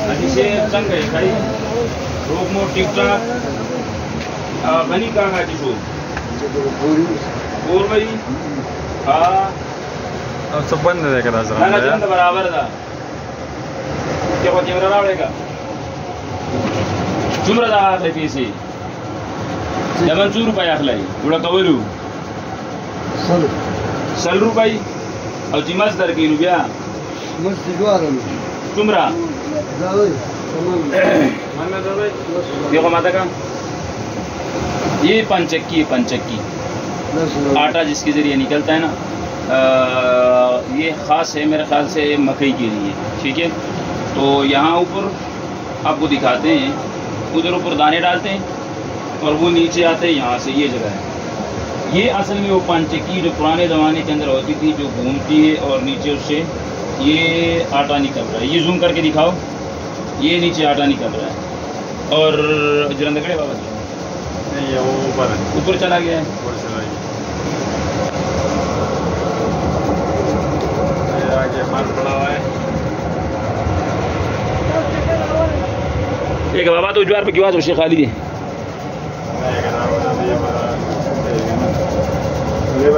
अतिशय चांगलं आहे काही रोग मोठ टिकटाक बनी का खाची शोध भाई हाँ बंद है बराबर था क्या कैमरा रावड़ेगा चुमरा दा पैसे जमन 100 रुपये आखलाई थोड़ा कवरू 100 रुपये और चिमस दर की रुपया चुमरा देखो माता का ये पंचक्की आटा जिसके जरिए निकलता है ना ये ख़ास है मेरे ख्याल से मकई के लिए, ठीक है। तो यहाँ ऊपर आपको दिखाते हैं, उधर ऊपर दाने डालते हैं और वो नीचे आते हैं, यहाँ से ये जगह है। ये असल में वो पंचक्की जो पुराने ज़माने के अंदर होती थी, जो घूमती है और नीचे उससे ये आटा निकल रहा है। ये जूम करके दिखाओ, ये नीचे आटा निकल रहा है। और जरंदगड़े बाबा नहीं है, वो ऊपर चला गया है। आगे माल पड़ा हुआ है। एक बाबा तो ज्वार पे क्यों आज उसे खाली है ये